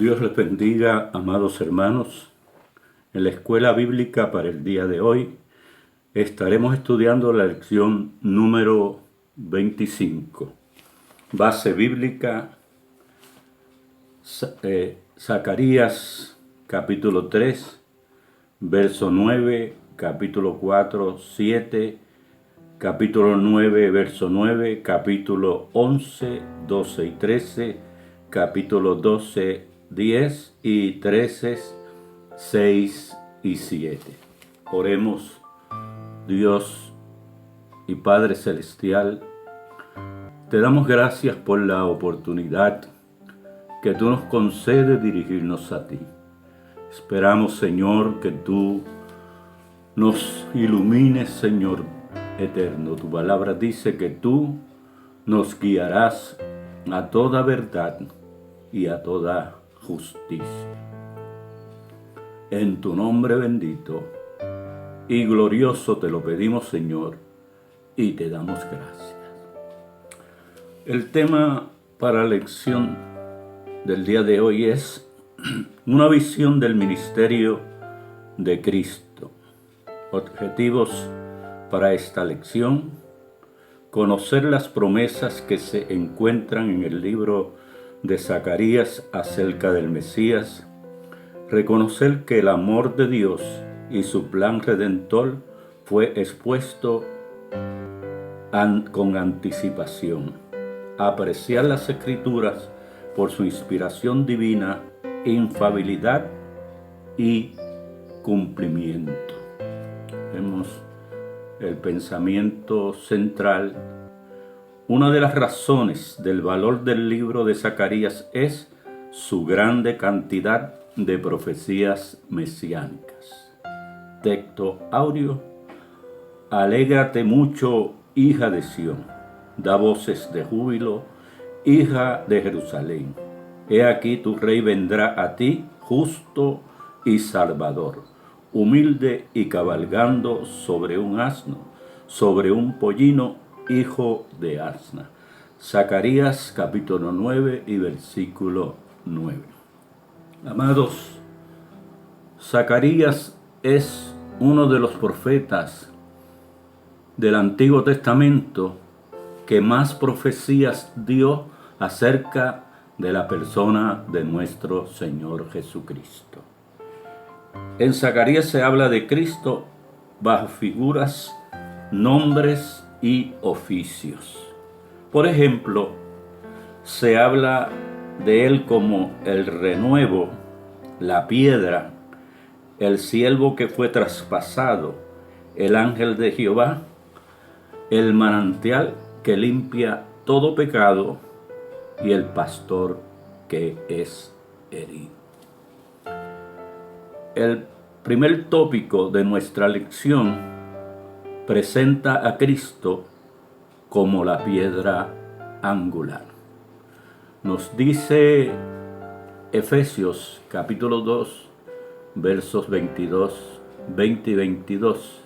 Dios les bendiga, amados hermanos. En la escuela bíblica para el día de hoy estaremos estudiando la lección número 25. Base bíblica, Zacarías capítulo 3, verso 9, capítulo 4, 7, capítulo 9, verso 9, capítulo 11, 12 y 13, capítulo 12, 10 y 13, 6 y 7. Oremos. Dios y Padre Celestial, te damos gracias por la oportunidad que tú nos concedes dirigirnos a ti. Esperamos, Señor, que tú nos ilumines, Señor eterno. Tu palabra dice que tú nos guiarás a toda verdad y a toda justicia. En tu nombre bendito y glorioso te lo pedimos, Señor, y te damos gracias. El tema para la lección del día de hoy es una visión del ministerio de Cristo. Objetivos para esta lección: conocer las promesas que se encuentran en el libro de Zacarías acerca del Mesías, reconocer que el amor de Dios y su plan redentor fue expuesto con anticipación, apreciar las Escrituras por su inspiración divina, infalibilidad y cumplimiento. Vemos el pensamiento central. Una de las razones del valor del libro de Zacarías es su grande cantidad de profecías mesiánicas. Texto audio: alégrate mucho, hija de Sión, da voces de júbilo, hija de Jerusalén. He aquí tu rey vendrá a ti, justo y salvador, humilde y cabalgando sobre un asno, sobre un pollino, hijo de asna. Zacarías capítulo 9 y versículo 9. Amados, Zacarías es uno de los profetas del Antiguo Testamento que más profecías dio acerca de la persona de nuestro Señor Jesucristo. En Zacarías se habla de Cristo bajo figuras, nombres y oficios. Por ejemplo, se habla de él como el renuevo, la piedra, el siervo que fue traspasado, el ángel de Jehová, el manantial que limpia todo pecado y el pastor que es herido. El primer tópico de nuestra lección presenta a Cristo como la piedra angular. Nos dice Efesios capítulo 2, versos 22, 20 y 22.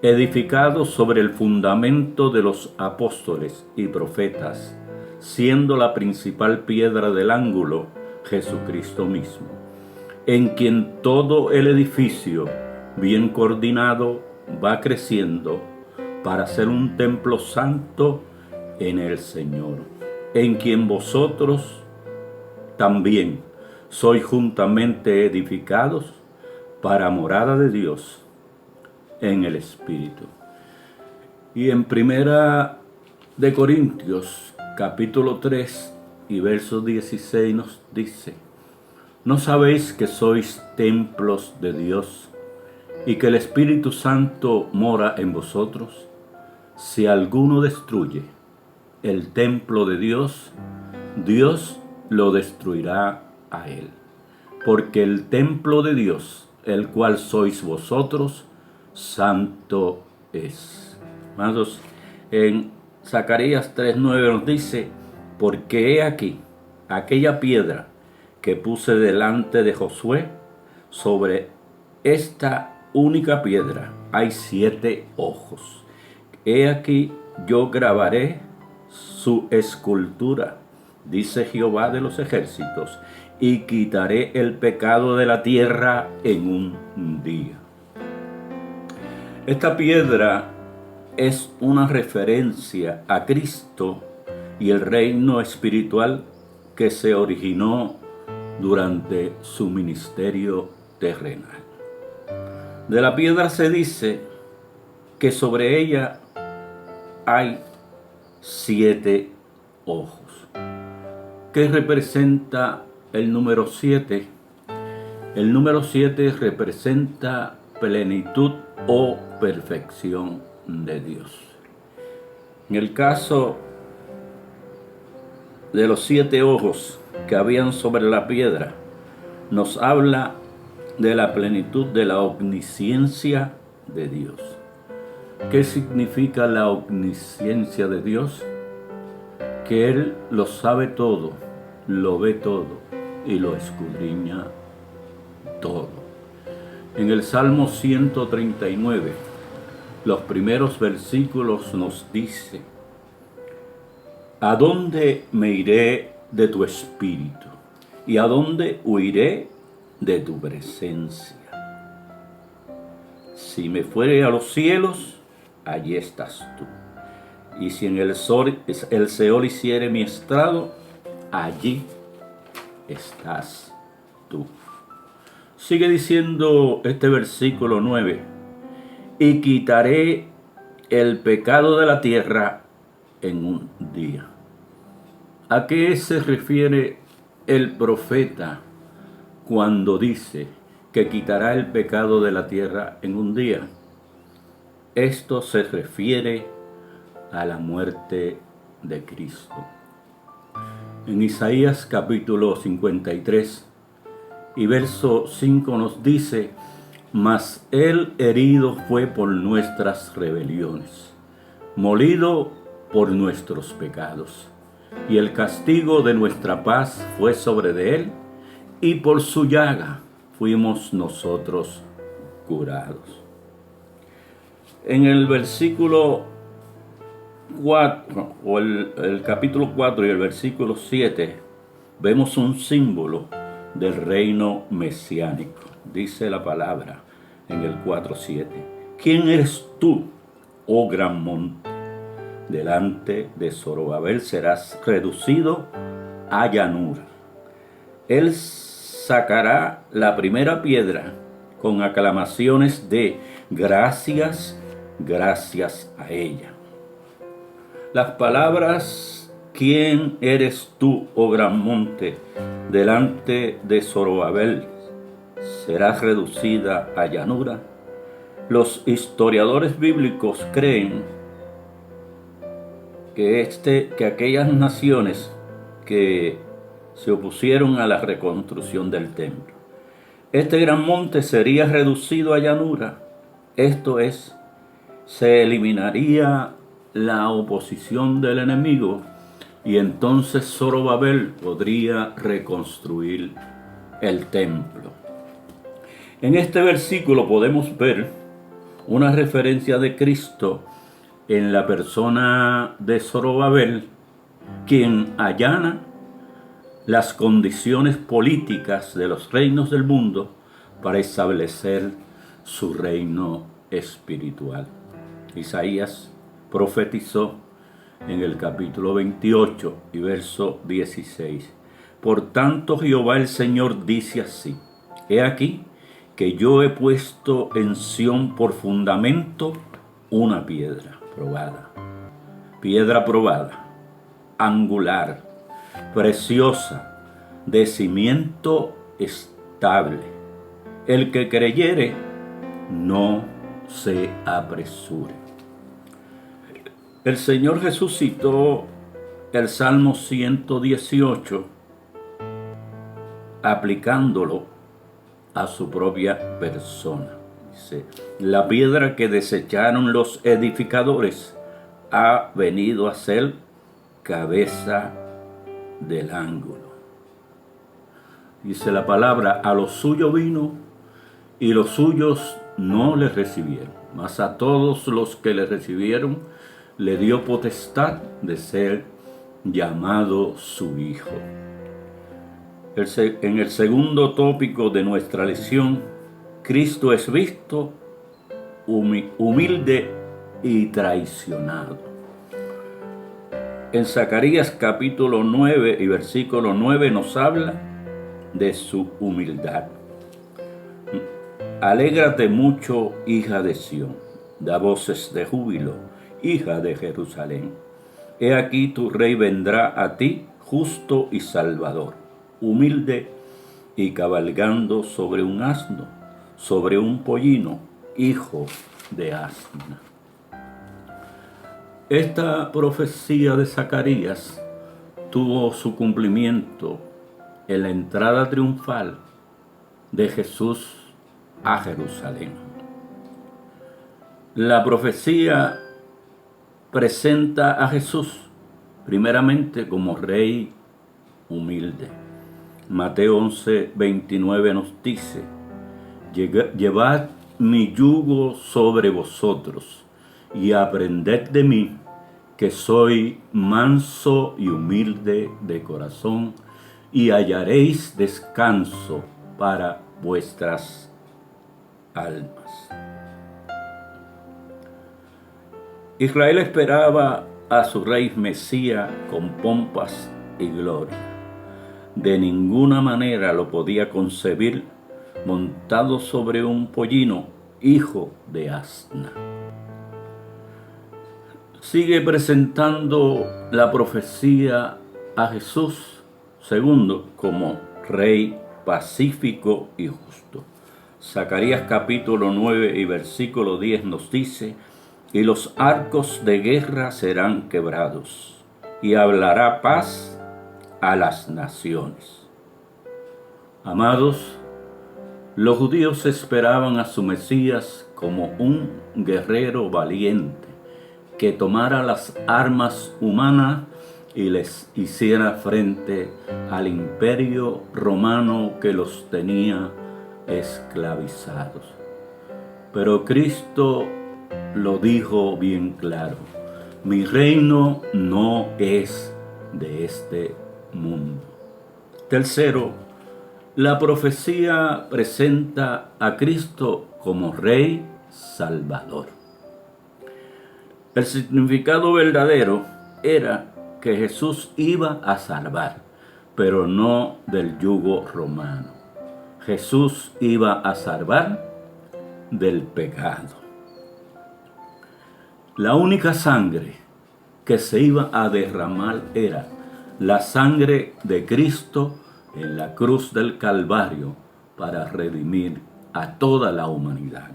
Edificados sobre el fundamento de los apóstoles y profetas, siendo la principal piedra del ángulo Jesucristo mismo, en quien todo el edificio, bien coordinado, va creciendo para ser un templo santo en el Señor, en quien vosotros también sois juntamente edificados para morada de Dios en el Espíritu. Y en Primera de Corintios capítulo 3 y verso 16 nos dice: ¿no sabéis que sois templos de Dios y que el Espíritu Santo mora en vosotros? Si alguno destruye el templo de Dios, Dios lo destruirá a él. Porque el templo de Dios, el cual sois vosotros, santo es. Amados, en Zacarías 3:9 nos dice: porque he aquí aquella piedra que puse delante de Josué, sobre esta única piedra hay 7 ojos. He aquí yo grabaré su escultura dice Jehová de los ejércitos, y quitaré el pecado de la tierra en un día. Esta piedra es una referencia a Cristo y el reino espiritual que se originó durante su ministerio terrenal. De la piedra se dice que sobre ella hay 7 ojos. ¿Qué representa el número 7? El número 7 representa plenitud o perfección de Dios. En el caso de los 7 ojos que habían sobre la piedra, nos habla de la plenitud de la omnisciencia de Dios. ¿Qué significa la omnisciencia de Dios? Que Él lo sabe todo, lo ve todo y lo escudriña todo. En el Salmo 139, los primeros versículos nos dice: ¿a dónde me iré de tu espíritu? ¿Y a dónde huiré de tu presencia? Si me fuere a los cielos, allí estás tú. Y si en el Seol hiciere mi estrado, allí estás tú. Sigue diciendo este versículo 9: y quitaré el pecado de la tierra en un día. ¿A qué se refiere el profeta cuando dice que quitará el pecado de la tierra en un día? Esto se refiere a la muerte de Cristo. En Isaías capítulo 53 y verso 5 nos dice: mas él herido fue por nuestras rebeliones, molido por nuestros pecados, y el castigo de nuestra paz fue sobre de él, y por su llaga fuimos nosotros curados. En el versículo 4, o el capítulo 4 y el versículo 7, vemos un símbolo del reino mesiánico. Dice la palabra en el 4:7: ¿quién eres tú, oh gran monte? Delante de Zorobabel serás reducido a llanura. Él sacará la primera piedra con aclamaciones de gracias, gracias a ella. Las palabras ¿quién eres tú, oh gran monte? Delante de Zorobabel serás reducida a llanura. Los historiadores bíblicos creen que aquellas naciones que se opusieron a la reconstrucción del templo, este gran monte sería reducido a llanura. Esto es, se eliminaría la oposición del enemigo y entonces Zorobabel podría reconstruir el templo. En este versículo podemos ver una referencia de Cristo en la persona de Zorobabel, quien allana las condiciones políticas de los reinos del mundo para establecer su reino espiritual. Isaías profetizó en el capítulo 28 y verso 16: por tanto Jehová el Señor dice así: he aquí que yo he puesto en Sión por fundamento una piedra probada, angular, preciosa, de cimiento estable. El que creyere, no se apresure. El Señor Jesús citó el Salmo 118, aplicándolo a su propia persona. Dice: la piedra que desecharon los edificadores ha venido a ser cabeza del ángulo. Dice la palabra: a los suyos vino y los suyos no le recibieron, mas a todos los que le recibieron le dio potestad de ser llamado su Hijo. En el segundo tópico de nuestra lección, Cristo es visto humilde y traicionado. En Zacarías capítulo 9 y versículo 9 nos habla de su humildad. Alégrate mucho, hija de Sión, da voces de júbilo, hija de Jerusalén. He aquí tu rey vendrá a ti, justo y salvador, humilde y cabalgando sobre un asno, sobre un pollino, hijo de asna. Esta profecía de Zacarías tuvo su cumplimiento en la entrada triunfal de Jesús a Jerusalén. La profecía presenta a Jesús primeramente como rey humilde. Mateo 11:29 nos dice: llevad mi yugo sobre vosotros y aprended de mí, que soy manso y humilde de corazón, y hallaréis descanso para vuestras almas. Israel esperaba a su rey Mesías con pompas y gloria. De ninguna manera lo podía concebir montado sobre un pollino, hijo de asna. Sigue presentando la profecía a Jesús segundo como rey pacífico y justo. Zacarías capítulo 9 y versículo 10 nos dice: y los arcos de guerra serán quebrados, y hablará paz a las naciones. Amados, los judíos esperaban a su Mesías como un guerrero valiente, que tomara las armas humanas y les hiciera frente al imperio romano que los tenía esclavizados. Pero Cristo lo dijo bien claro: mi reino no es de este mundo. Tercero, la profecía presenta a Cristo como Rey Salvador. El significado verdadero era que Jesús iba a salvar, pero no del yugo romano. Jesús iba a salvar del pecado. La única sangre que se iba a derramar era la sangre de Cristo en la cruz del Calvario para redimir a toda la humanidad.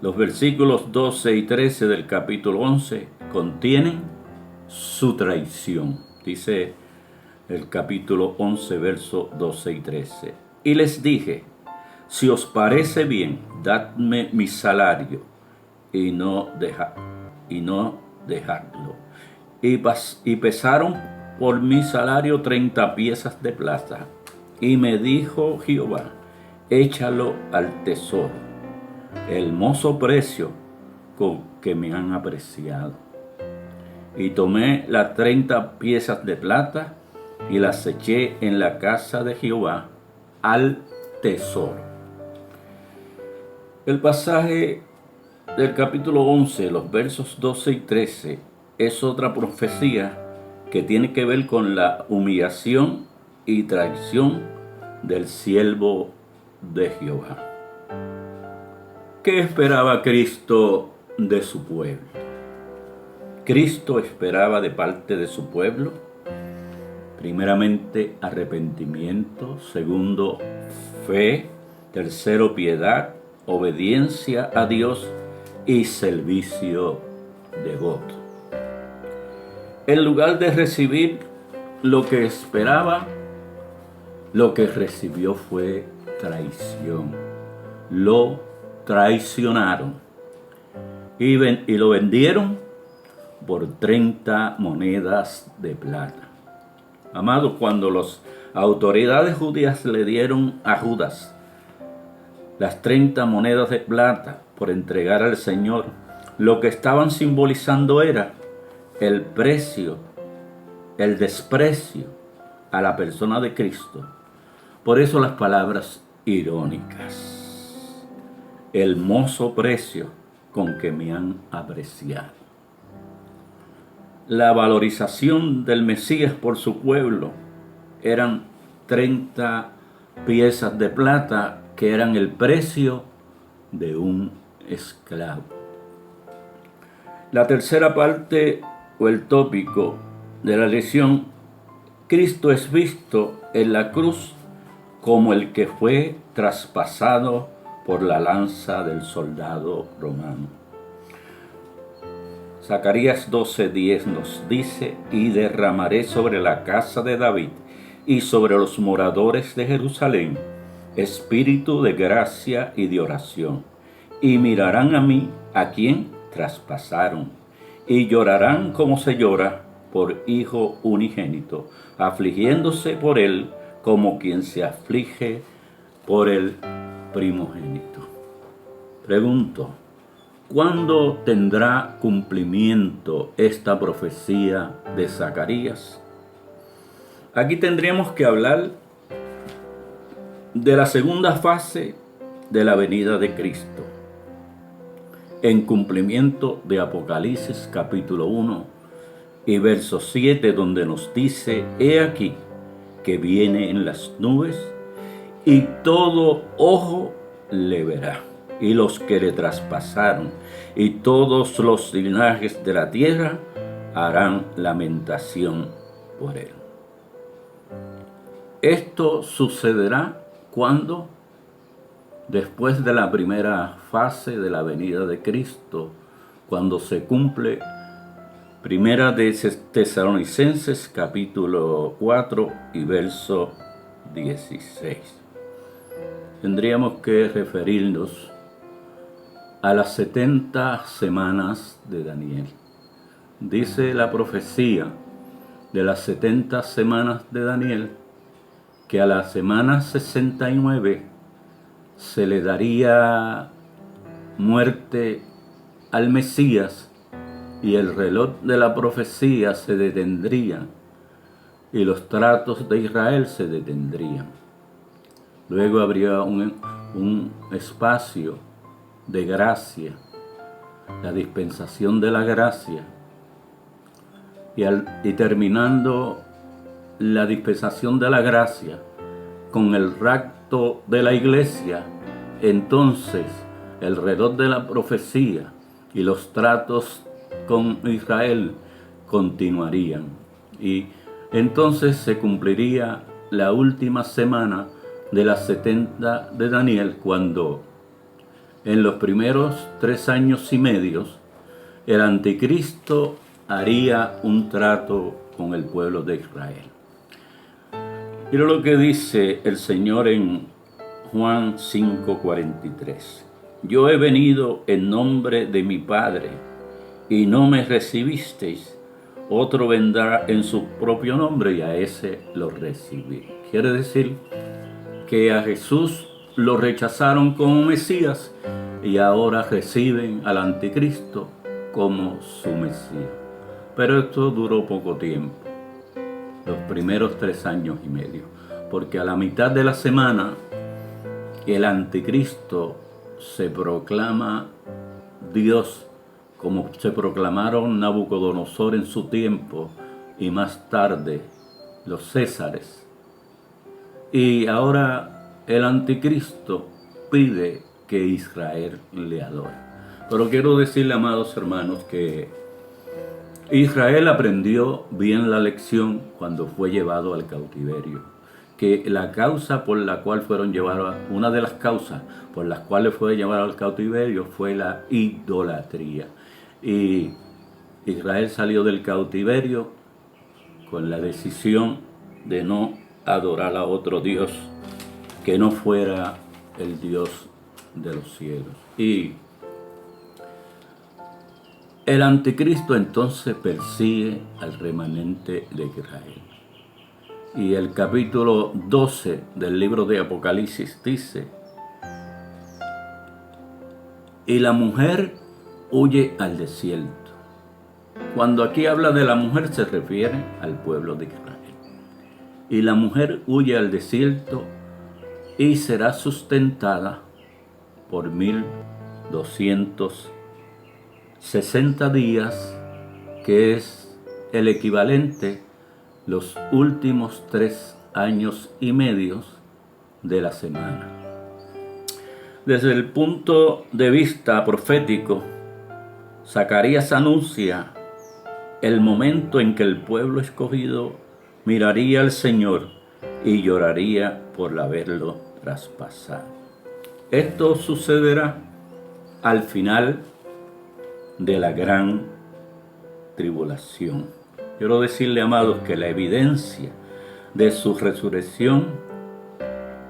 Los versículos 12 y 13 del capítulo 11 contienen su traición. Dice el capítulo 11, versos 12 y 13. Y les dije: si os parece bien, dadme mi salario y no dejadlo. Y pesaron por mi salario 30 piezas de plata. Y me dijo Jehová: échalo al tesoro, hermoso precio con que me han apreciado. Y tomé las 30 piezas de plata y las eché en la casa de Jehová al tesoro. El pasaje del capítulo 11, los versos 12 y 13, es otra profecía que tiene que ver con la humillación y traición del siervo de Jehová. ¿Qué esperaba Cristo de su pueblo? Cristo esperaba de parte de su pueblo, primeramente, arrepentimiento; segundo, fe; tercero, piedad, obediencia a Dios y servicio devoto. En lugar de recibir lo que esperaba, lo que recibió fue traición. Lo traicionaron y lo vendieron por 30 monedas de plata. Amados, cuando las autoridades judías le dieron a Judas las 30 monedas de plata por entregar al Señor, lo que estaban simbolizando era el precio el desprecio a la persona de Cristo. Por eso las palabras irónicas, el mozo precio con que me han apreciado. La valorización del Mesías por su pueblo eran 30 piezas de plata, que eran el precio de un esclavo. La tercera parte o el tópico de la lección: Cristo es visto en la cruz como el que fue traspasado por la lanza del soldado romano. Zacarías 12:10 nos dice: y derramaré sobre la casa de David y sobre los moradores de Jerusalén espíritu de gracia y de oración, y mirarán a mí, a quien traspasaron, y llorarán como se llora por hijo unigénito, afligiéndose por él como quien se aflige por el primogénito. Pregunto, ¿cuándo tendrá cumplimiento esta profecía de Zacarías? Aquí tendríamos que hablar de la segunda fase de la venida de Cristo, en cumplimiento de Apocalipsis capítulo 1 y verso 7, donde nos dice: he aquí que viene en las nubes, y todo ojo le verá, y los que le traspasaron, y todos los linajes de la tierra harán lamentación por él. Esto sucederá cuando, después de la primera fase de la venida de Cristo, cuando se cumple Primera de Tesalonicenses capítulo 4 y verso 16. Tendríamos que referirnos a las 70 semanas de Daniel. Dice la profecía de las 70 semanas de Daniel que a la semana 69 se le daría muerte al Mesías, y el reloj de la profecía se detendría y los tratos de Israel se detendrían. Luego habría un espacio de gracia, la dispensación de la gracia, y terminando la dispensación de la gracia con el rapto de la iglesia, entonces el reloj de la profecía y los tratos con Israel continuarían, y entonces se cumpliría la última semana de las 70 de Daniel, cuando en los primeros 3 años y medio el anticristo haría un trato con el pueblo de Israel. Mira lo que dice el Señor en Juan 5:43. Yo he venido en nombre de mi Padre y no me recibisteis. Otro vendrá en su propio nombre y a ese lo recibiré. Quiere decir que a Jesús lo rechazaron como Mesías y ahora reciben al anticristo como su Mesías. Pero esto duró poco tiempo, los primeros 3 años y medio, porque a la mitad de la semana el anticristo se proclama Dios, como se proclamaron Nabucodonosor en su tiempo y más tarde los Césares. Y ahora el anticristo pide que Israel le adore. Pero quiero decirle, amados hermanos, que Israel aprendió bien la lección cuando fue llevado al cautiverio, que la causa por la cual fueron llevados, una de las causas por las cuales fue llevado al cautiverio fue la idolatría. Y Israel salió del cautiverio con la decisión de no adorar a otro Dios que no fuera el Dios de los cielos. Y el anticristo entonces persigue al remanente de Israel. Y el capítulo 12 del libro de Apocalipsis dice: y la mujer huye al desierto, Cuando aquí habla de la mujer se refiere al pueblo de Israel. Y la mujer huye al desierto y será sustentada por 1260 días, que es el equivalente los últimos 3 años y medio de la semana. Desde el punto de vista profético, Zacarías anuncia el momento en que el pueblo escogido miraría al Señor y lloraría por haberlo traspasado. Esto sucederá al final de la gran tribulación. Quiero decirle, amados, que la evidencia de su resurrección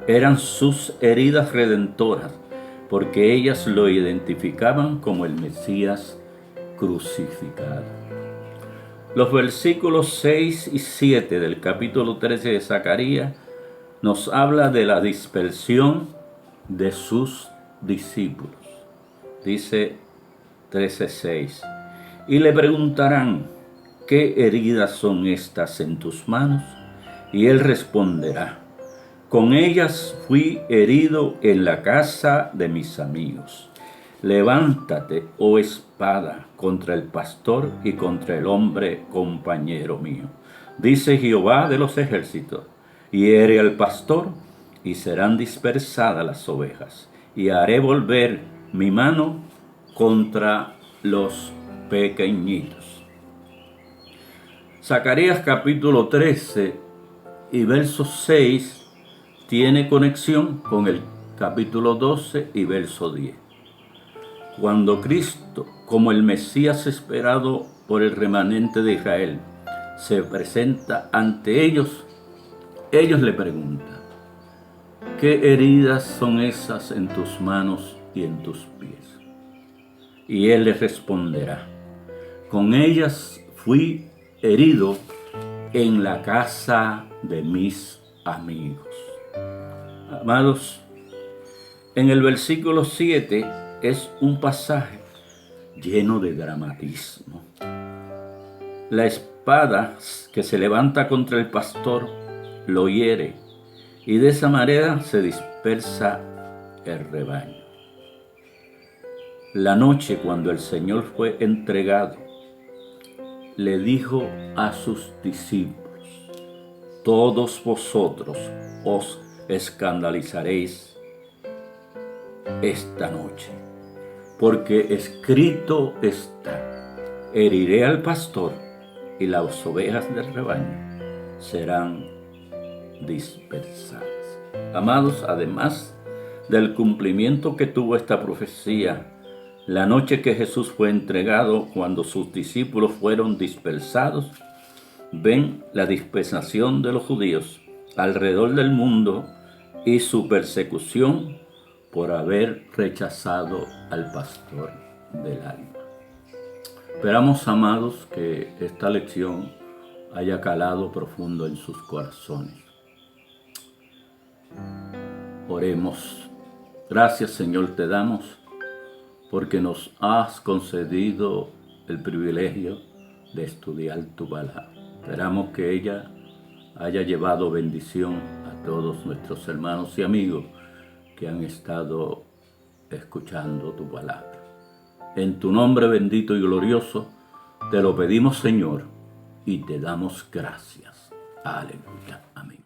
eran sus heridas redentoras, porque ellas lo identificaban como el Mesías crucificado. Los versículos 6 y 7 del capítulo 13 de Zacarías nos habla de la dispersión de sus discípulos. Dice 13:6, y le preguntarán, ¿qué heridas son estas en tus manos? Y él responderá, con ellas fui herido en la casa de mis amigos. Levántate, oh espada, contra el pastor y contra el hombre compañero mío. Dice Jehová de los ejércitos, hiere al pastor y serán dispersadas las ovejas, y haré volver mi mano contra los pequeñitos. Zacarías capítulo 13 y verso 6 tiene conexión con el capítulo 12 y verso 10. Cuando Cristo, como el Mesías esperado por el remanente de Israel, se presenta ante ellos, ellos le preguntan, ¿qué heridas son esas en tus manos y en tus pies? Y él les responderá, con ellas fui herido en la casa de mis amigos. Amados, en el versículo 7 es un pasaje lleno de dramatismo. La espada que se levanta contra el pastor lo hiere y de esa manera se dispersa el rebaño. La noche, cuando el Señor fue entregado, le dijo a sus discípulos, todos vosotros os escandalizaréis esta noche, porque escrito está, heriré al pastor y las ovejas del rebaño serán dispersadas. Amados, además del cumplimiento que tuvo esta profecía, la noche que Jesús fue entregado, cuando sus discípulos fueron dispersados, ven la dispersación de los judíos alrededor del mundo y su persecución por haber rechazado al pastor del alma. Esperamos, amados, que esta lección haya calado profundo en sus corazones. Oremos. Gracias, Señor, te damos porque nos has concedido el privilegio de estudiar tu palabra. Esperamos que ella haya llevado bendición a todos nuestros hermanos y amigos que han estado escuchando tu palabra. En tu nombre bendito y glorioso te lo pedimos, Señor, y te damos gracias. Aleluya. Amén.